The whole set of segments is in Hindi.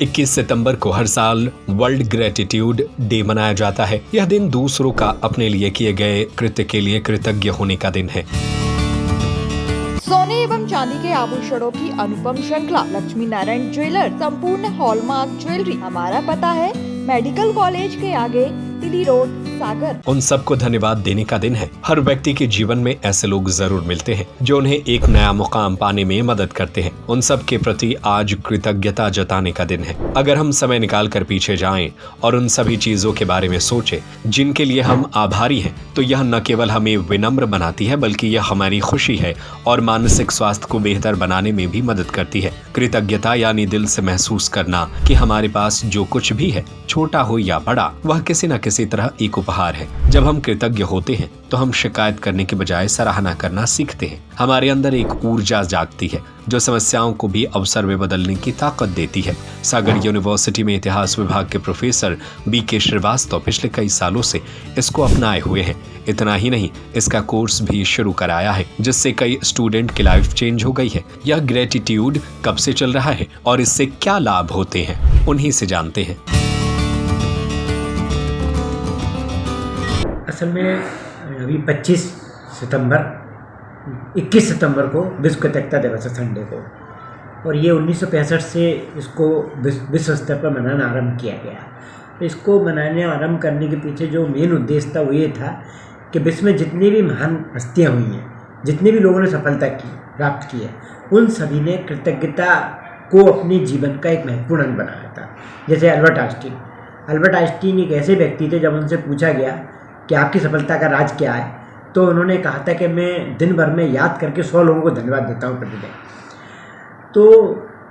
21 सितंबर को हर साल वर्ल्ड ग्रेटिट्यूड डे मनाया जाता है। यह दिन दूसरों का अपने लिए किए गए कृत्य के लिए कृतज्ञ होने का दिन है। सोने एवं चांदी के आभूषणों की अनुपम श्रृंखला लक्ष्मी नारायण ज्वेलर संपूर्ण हॉलमार्क ज्वेलरी। हमारा पता है मेडिकल कॉलेज के आगे, तिली रोड, सागर। उन सबको धन्यवाद देने का दिन है। हर व्यक्ति के जीवन में ऐसे लोग जरूर मिलते हैं जो उन्हें एक नया मुकाम पाने में मदद करते हैं। उन सब के प्रति आज कृतज्ञता जताने का दिन है। अगर हम समय निकाल कर पीछे जाएं और उन सभी चीजों के बारे में सोचें जिनके लिए हम आभारी हैं, तो यह न केवल हमें विनम्र बनाती है बल्कि यह हमारी खुशी है और मानसिक स्वास्थ्य को बेहतर बनाने में भी मदद करती है। कृतज्ञता यानी दिल से महसूस करना कि हमारे पास जो कुछ भी है, छोटा हो या बड़ा, वह किसी न किसी तरह एक उपहार है। जब हम कृतज्ञ होते हैं तो हम शिकायत करने के बजाय सराहना करना सीखते हैं। हमारे अंदर एक ऊर्जा जागती है जो समस्याओं को भी अवसर में बदलने की ताकत देती है। सागर यूनिवर्सिटी में इतिहास विभाग के प्रोफेसर BK श्रीवास्तव पिछले कई सालों से इसको अपनाए हुए हैं। इतना ही नहीं, इसका कोर्स भी शुरू कराया है जिससे कई स्टूडेंट की लाइफ चेंज हो गई है। यह ग्रेटिट्यूड कब से चल रहा है और इससे क्या लाभ होते हैं, उन्हीं से जानते हैं। असल में अभी 21 सितंबर को विश्व कृतज्ञता दिवस है, संडे को, और ये 1965 से इसको विश्व स्तर पर मनाना आरंभ किया गया। इसको मनाने आरंभ करने के पीछे जो मेन उद्देश्य था वो ये था कि विश्व में जितनी भी महान हस्तियाँ हुई हैं, जितने भी लोगों ने सफलता प्राप्त की है, उन सभी ने कृतज्ञता को अपने जीवन का एक महत्वपूर्ण अंग बनाया था। जैसे अल्बर्ट आइंस्टीन एक ऐसे व्यक्ति थे, जब उनसे पूछा गया कि आपकी सफलता का राज क्या है, तो उन्होंने कहा था कि मैं दिन भर में याद करके 100 लोगों को धन्यवाद देता हूँ प्रतिदिन। तो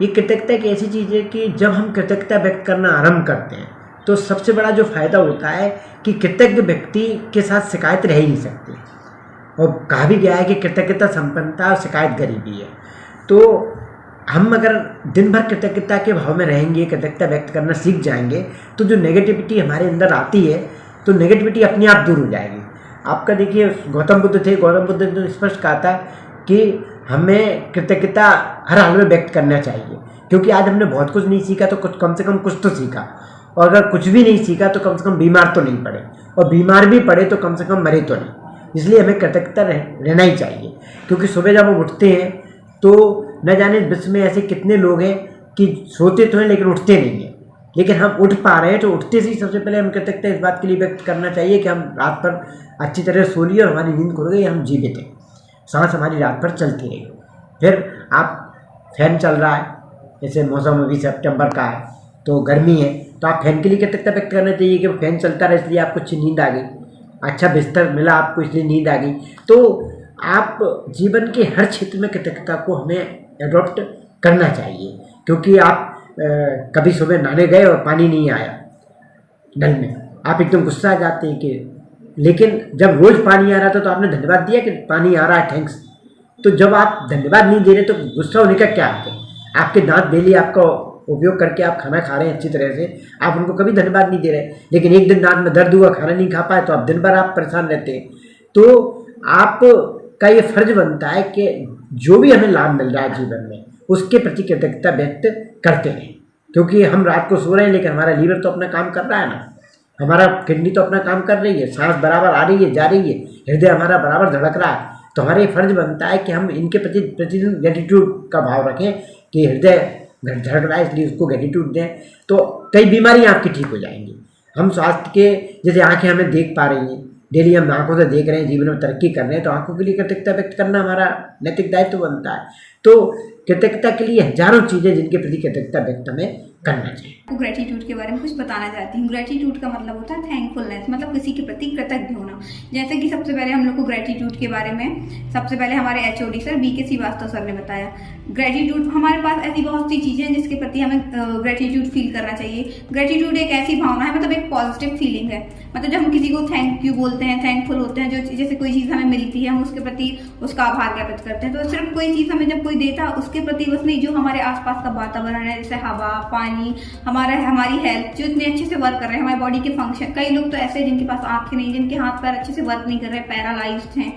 ये कृतज्ञता एक ऐसी चीज़ है कि जब हम कृतज्ञता व्यक्त करना आरंभ करते हैं तो सबसे बड़ा जो फ़ायदा होता है कि कृतज्ञ व्यक्ति के साथ शिकायत रह ही नहीं सकती। और कहा भी गया है कि कृतज्ञता संपन्नता और शिकायत गरीबी है। तो हम अगर दिन भर कृतज्ञता के भाव में रहेंगे, कृतज्ञता व्यक्त करना सीख जाएंगे, तो जो नेगेटिविटी हमारे अंदर आती है तो नेगेटिविटी अपने आप दूर हो जाएगी। आपका देखिए, गौतम बुद्ध ने स्पष्ट कहा था कि हमें कृतज्ञता हर हाल में व्यक्त करना चाहिए, क्योंकि आज हमने बहुत कुछ नहीं सीखा तो कुछ कम से कम कुछ तो सीखा, और अगर कुछ भी नहीं सीखा तो कम से कम बीमार तो नहीं पड़े, और बीमार भी पड़े तो कम से कम मरे तो नहीं। इसलिए हमें कृतज्ञता रहना ही चाहिए, क्योंकि सुबह जब हम उठते हैं तो न जाने विश्व में ऐसे कितने लोग हैं कि सोते तो हैं लेकिन उठते नहीं हैं, लेकिन हम उठ पा रहे हैं। तो उठते से ही सबसे पहले हम कृतज्ञता इस बात के लिए व्यक्त करना चाहिए कि हम रात पर अच्छी तरह सो लिए और हमारी नींद खुल गई, हम जीवित हैं, सांस हमारी रात भर चलती रही। फिर आप फैन चल रहा है, जैसे मौसम अभी सितंबर का है तो गर्मी है, तो आप फैन के लिए कृतज्ञता व्यक्त करना चाहिए कि फैन चलता रहा इसलिए आपको अच्छी नींद आ गई, अच्छा बिस्तर मिला आपको इसलिए नींद आ गई। तो आप जीवन के हर क्षेत्र में कृतज्ञता को हमें एडॉप्ट करना चाहिए, क्योंकि आप कभी सुबह नहाने गए और पानी नहीं आया नल में, आप एकदम गुस्सा आ जाते हैं कि, लेकिन जब रोज़ पानी आ रहा था तो आपने धन्यवाद दिया कि पानी आ रहा है, थैंक्स। तो जब आप धन्यवाद नहीं दे रहे तो गुस्सा होने का क्या है? आपके दांत डेली आपका उपयोग करके आप खाना खा रहे हैं अच्छी तरह से, आप उनको कभी धन्यवाद नहीं दे रहे, लेकिन एक दिन दांत में दर्द हुआ, खाना नहीं खा पाए, तो आप दिन भर आप परेशान रहते हैं। तो आपका ये फर्ज बनता है कि जो भी हमें लाभ मिल रहा है जीवन में, उसके प्रति कृतज्ञता व्यक्त करते हैं, क्योंकि हम रात को सो रहे हैं लेकिन हमारा लीवर तो अपना काम कर रहा है ना, हमारा किडनी तो अपना काम कर रही है, सांस बराबर आ रही है, जा रही है, हृदय हमारा बराबर धड़क रहा है। तो हमारा ये फर्ज बनता है कि हम इनके प्रति प्रतिदिन ग्रेटिट्यूड का भाव रखें कि हृदय धड़क रहा है इसलिए उसको ग्रेटिट्यूड दें, तो कई बीमारियाँ आपकी ठीक हो जाएंगी। हम स्वास्थ्य के, जैसे आँखें हमें देख पा रही हैं, डेली हम आँखों से देख रहे हैं, जीवन में तरक्की कर रहे हैं, तो आँखों के लिए कृतज्ञता व्यक्त करना हमारा नैतिक दायित्व बनता है। तो कृतज्ञता के लिए हजारों चीज़ें जिनके प्रति कृतज्ञता व्यक्त हमें करना चाहिए। ग्रेटिट्यूड के बारे में कुछ बताना चाहती हूँ। ग्रेटिट्यूड का मतलब होता है थैंकफुलनेस, मतलब किसी के प्रति कृतज्ञ होना। जैसे कि सबसे पहले हम लोग को ग्रेटिट्यूड के बारे में सबसे पहले हमारे HOD sir BK Shrivastava sir ने बताया। ग्रेटिट्यूड, हमारे पास ऐसी बहुत सी चीज़ें हैं जिसके प्रति हमें ग्रेटिट्यूड फील करना चाहिए। ग्रेटिट्यूड एक ऐसी भावना है, मतलब एक पॉजिटिव फीलिंग है। मतलब जब हम किसी को थैंक यू बोलते हैं, थैंकफुल होते हैं, जो जैसे कोई चीज़ हमें मिलती है हम उसके प्रति उसका आभार ज्ञापित करते हैं। तो सिर्फ कोई चीज़ हमें जब कोई देता है उसके प्रति बस नहीं, जो हमारे आसपास का वातावरण है, जैसे हवा, पानी, हमारी हेल्थ जो इतने अच्छे से वर्क कर रहे हैं, हमारी बॉडी के फंक्शन। कई लोग तो ऐसे हैं जिनके पास आंखें नहीं, जिनके हाथ पैर अच्छे से वर्क नहीं कर रहे, पैरालाइज्ड हैं,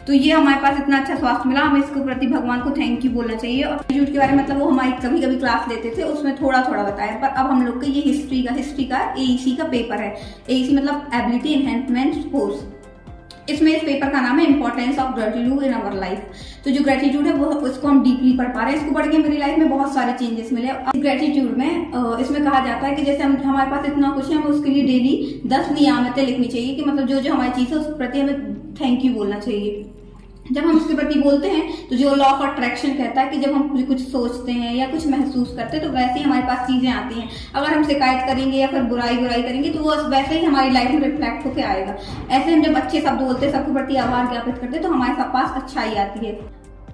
तो ये हमारे पास इतना अच्छा स्वास्थ्य मिला, हमें इसके प्रति भगवान को थैंक यू बोलना चाहिए। और ग्रेटिट्यूड के बारे में मतलब वो हमारी कभी कभी क्लास लेते थे, उसमें थोड़ा थोड़ा बताया, पर अब हम लोग का ये हिस्ट्री का AEC का पेपर है। AEC मतलब एबिलिटी एनहेंसमेंट कोर्स। इसमें इस पेपर का नाम है importance of gratitude in our life. तो जो ग्रेटिट्यूड है वो उसको हम डीपली पढ़ पा रहे हैं। इसको पढ़ के मेरी लाइफ में बहुत सारे चेंजेस मिले। ग्रेटिट्यूड में इसमें कहा जाता है कि जैसे हमारे पास इतना कुछ है, हमें उसके लिए डेली 10 नियामतें लिखनी चाहिए कि मतलब जो जो हमारी चीज़ है उसके प्रति हमें थैंक यू बोलना चाहिए। जब हम उसके प्रति बोलते हैं तो जो लॉ ऑफ अट्रैक्शन कहता है कि जब हम कुछ सोचते हैं या कुछ महसूस करते हैं तो वैसे ही हमारे पास चीज़ें आती हैं। अगर हम शिकायत करेंगे या फिर बुराई करेंगे तो वो वैसे ही हमारी लाइफ में रिफ्लेक्ट होकर आएगा। ऐसे हम जब अच्छे शब्द बोलते हैं, सबके प्रति आभार ज्ञापित करते हैं तो हमारे पास अच्छाई आती है।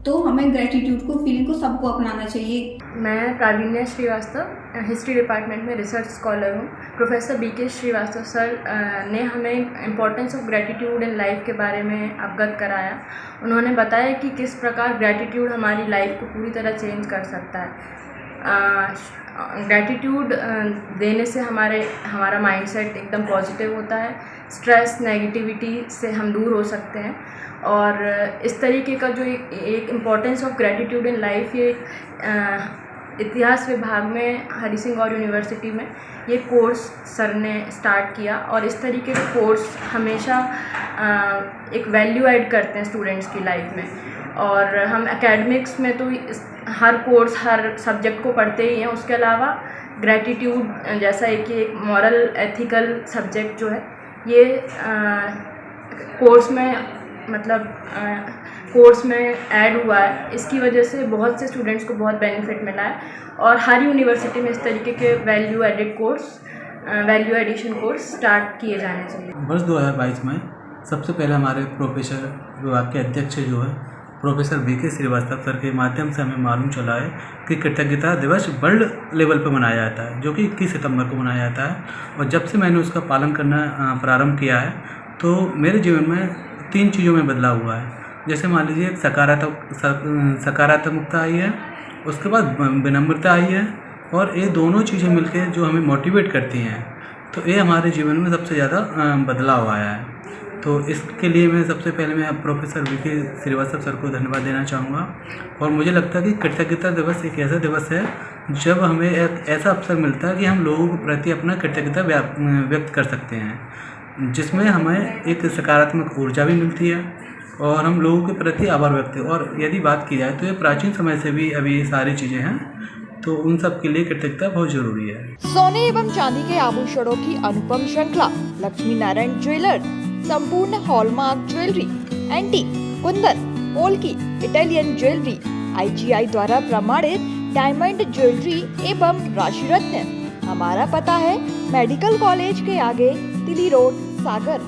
तो हमें ग्रेटिट्यूड को, फीलिंग को सबको अपनाना चाहिए। मैं प्रावीण्य श्रीवास्तव, हिस्ट्री डिपार्टमेंट में रिसर्च स्कॉलर हूँ। प्रोफेसर BK श्रीवास्तव सर ने हमें importance of gratitude in life के बारे में अवगत कराया। उन्होंने बताया कि किस प्रकार ग्रेटिट्यूड हमारी लाइफ को पूरी तरह चेंज कर सकता है। ग्रेटिट्यूड देने से हमारा माइंडसेट एकदम पॉजिटिव होता है। स्ट्रेस, नेगेटिविटी से हम दूर हो सकते हैं। और इस तरीके का जो एक importance of gratitude in life, ये इतिहास विभाग में हरि सिंह गौर यूनिवर्सिटी में ये कोर्स सर ने स्टार्ट किया। और इस तरीके के कोर्स हमेशा एक वैल्यू ऐड करते हैं स्टूडेंट्स की लाइफ में। और हम एकेडमिक्स में तो हर कोर्स, हर सब्जेक्ट को पढ़ते ही हैं। उसके अलावा ग्रेटिट्यूड जैसा एक मॉरल एथिकल सब्जेक्ट जो है, ये कोर्स में ऐड हुआ है। इसकी वजह से बहुत से स्टूडेंट्स को बहुत बेनिफिट मिला है। और हर यूनिवर्सिटी में इस तरीके के वैल्यू एडिशन कोर्स स्टार्ट किए जाने चाहिए। वर्ष 2022 में सबसे पहले हमारे प्रोफेसर विभाग के अध्यक्ष जो है प्रोफेसर BK श्रीवास्तव सर के माध्यम से हमें मालूम चला है कि कृतज्ञता दिवस वर्ल्ड लेवल पर मनाया जाता है, जो कि 21 सितंबर को मनाया जाता है। और जब से मैंने उसका पालन करना प्रारंभ किया है तो मेरे जीवन में 3 चीज़ों में बदलाव हुआ है। जैसे मान लीजिए एक सकारात्मकता आई है, उसके बाद विनम्रता आई है, और ये दोनों चीज़ें मिलकर जो हमें मोटिवेट करती हैं, तो ये हमारे जीवन में सबसे ज़्यादा बदलाव आया है। तो इसके लिए मैं सबसे पहले मैं प्रोफेसर BK श्रीवास्तव सर को धन्यवाद देना चाहूँगा। और मुझे लगता है कि कृतज्ञता दिवस एक ऐसा दिवस है जब हमें एक ऐसा अवसर मिलता है कि हम लोगों के प्रति अपना कृतज्ञता व्यक्त कर सकते हैं, जिसमें हमें एक सकारात्मक ऊर्जा भी मिलती है और हम लोगों के प्रति आभार व्यक्त। और यदि बात की जाए तो ये प्राचीन समय से भी अभी ये सारी चीज़ें हैं, तो उन सब के लिए कृतज्ञता बहुत जरूरी है। सोने एवं चांदी के आभूषणों की अनुपम श्रृंखला लक्ष्मी नारायण ज्वेलर्स, संपूर्ण hallmark jewellery, antique, Kundan, polki, Italian jewellery, IGI द्वारा प्रमाणित डायमंड ज्वेलरी एवं राशि रत्न। हमारा पता है मेडिकल कॉलेज के आगे, तिली रोड, सागर।